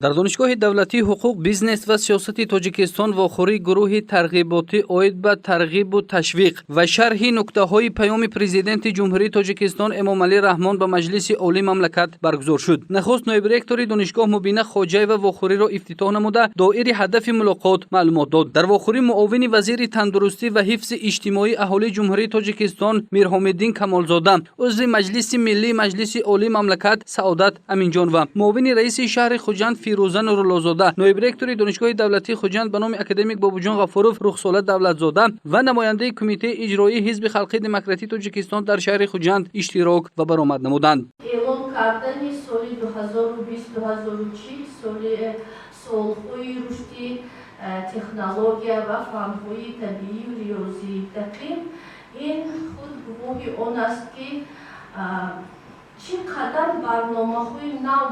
дар донишгоҳи давлатии ҳуқуқ, бизнес ва сиёсати Тоҷикистон вохӯрии гурӯҳи тарғиботӣ оид ба тарғибу ташвиқ ва шарҳи нуктаҳои паёми президенти Ҷумҳурии Тоҷикистон Эмомалӣ Раҳмон ба Маҷлиси Олии мамлакат баргузор шуд. Нахуст ноиб ректори донишгоҳ Мубина Хоҷаева вохӯриро ифтитоҳ намуда, доири ҳадафи мулоқот маълумот дод. Дар вохӯрӣ муовини вазири тандурустӣ ва ҳифзи иҷтимоии аҳолии Ҷумҳурии Тоҷикистон Мирҳомиддин Камолзода, узви Маҷлиси Миллии Маҷлиси Олии мамлакат Саодат Аминҷонова, муовини раиси шаҳри Хуҷанд Фирӯза Нуруллозода, ноиб ректори донишгоҳи давлатии Хуҷанд ба номи академик Бобуҷон Ғафуров Рухсола Давлатзода ва намояндаи кумитаи иҷроии Ҳизби Халқии Демократии Тоҷикистон дар шаҳри Хуҷанд иштирок ва баромад намуданд. Эълон кардани соли 2020-2040 соли солҳои рушди технология ва фанҳои табиию риёзии дақиқ, ин худ гувоҳи он аст ки чӣ қадар барномаҳои нав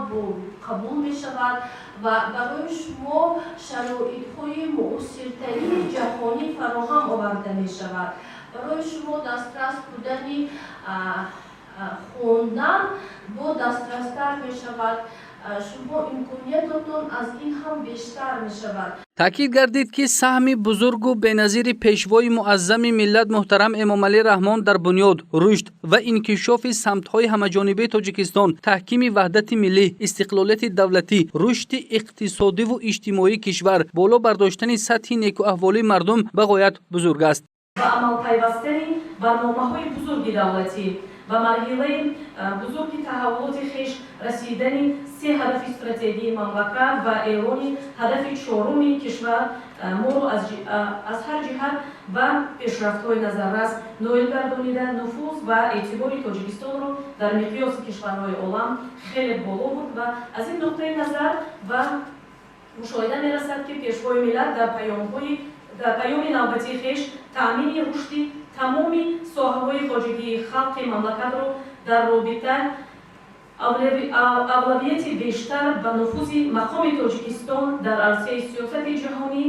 қабул мешавад ва барои шумо шароитҳои муосиртарини ҷаҳонӣ фароҳам оварда мешавад. Барои шумо дастрас будани хондан бо дастрастар мешавад. шумо имкониятотон аз ин ҳам бештар мешавад. таъкид гардид ки саҳми бузургу беназири пешвои муаззами миллат муҳтарам Эмомалӣ Раҳмон дар бунёд, рушд ва инкишофи самтҳои ҳамаҷонибии Тоҷикистон, таҳкими ваҳдати миллӣ, истиқлолияти давлатӣ, рушди иқтисодиву иҷтимоии кишвар, боло бардоштани сатҳи некуаҳволии мардум ба ғоят бузург аст. Ба амалпайвастани барномаҳои бузурги давлатӣ ба марҳилаи бузурги таҳаввулоти хеш расидани се ҳадафи стратегии мамлакат ва эълони ҳадафи чоруми кишвар моро аз ҳар ҷиҳат ба пешрафтҳои назаррас ноил гардонида, нуфуз ва эътибори Тоҷикистонро дар миқёси кишварҳои олам хеле боло бурд ва аз ин нуқтаи назар ва мушоҳида мерасад ки пешвои миллат дар паёми навбатии хеш таъмини рушди тамоми соҳаҳои хоҷагии халқи мамлакатро дар робита авлавияти бештар ба нуфузи мақоми Тоҷикистон дар арсаи сиёсати ҷаҳонӣ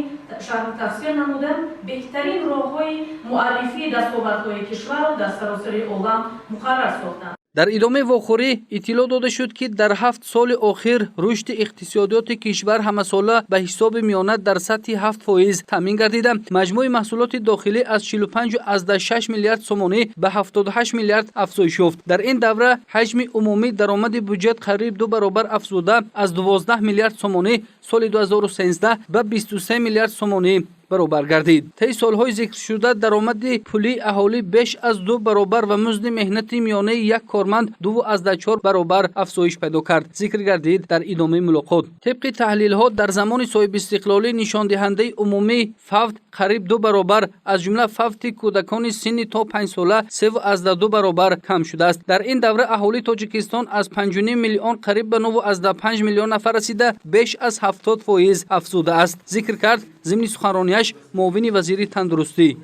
шарҳу тафсир намуда, беҳтарин роҳҳои муаррифии дастовардҳои кишварро дар саросари олам муқаррар сохтанд. дар идомаи вохӯрӣ иттилоъ дода шуд ки дар 7 соли охир рушди иқтисодиёти кишвар ҳамасола ба ҳисоби миёна дар сатҳи 7% таъмин гардида, маҷмӯи маҳсулоти дохилӣ аз 45.6 миллиард сомонӣ ба 78 миллиард афзоиш ёфт. дар ин давра ҳаҷми умумии даромади бюҷет қариб 2 баробар афзуда, аз 12 миллиард сомонӣ соли 2013 ба 23 миллиард сомонӣ баробар гардид. таи солҳои зикршуда даромади пулии аҳолӣ беш аз 2 баробар ва музди меҳнати миёнаи як корманд 2.4 баробар афзоиш пайдо кард, зикр гардид дар идомаи мулоқот. табқи таҳлилҳо дар замони соҳибистиқлолӣ нишондиҳандаи умумии фавт қариб 2 баробар, аз ҷумла фавти кӯдакони синни то 5 сола 3.2 баробар кам шудааст. дар ин давра аҳолии Тоҷикистон аз 5.5 миллион қариб ба 9.5 миллион нафар расида, беш аз 70% афзуда аст, зикр кард зимни суханронияш муовини вазири тандурустӣ.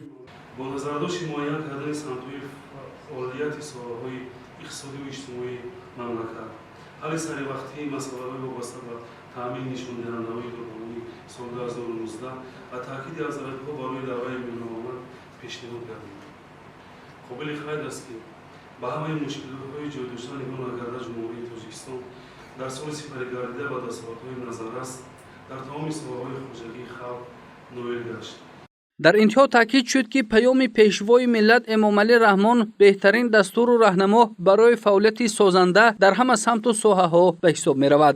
бо назардошти муайян кардани самтҳои фаъолияти соҳаҳои иқтисодиву иҷтимоии мамлакат, ҳалли саривақтии масъалаҳои вобаста ба таъмини нишондиҳандаҳои дормонии соли 2019 ва таъкиди афзалиятҳо барои давраи миёнаомад пешниҳод гардид. қобили қайд аст ки ба ҳамаи мушкилотҳои ҷойдошта нигоҳ накарда ҷумҳурии Тоҷикистон дар соли сипарӣ гардида ба дастовардҳои назаррас дар тамоми соҳаҳои хоҷагии халқ ноил гашт. дар интиҳо таъкид шуд ки паёми пешвои миллат Эмомалӣ Раҳмон беҳтарин дастуру раҳнамо барои фаъолияти созанда дар ҳама самту соҳаҳо ба ҳисоб меравад.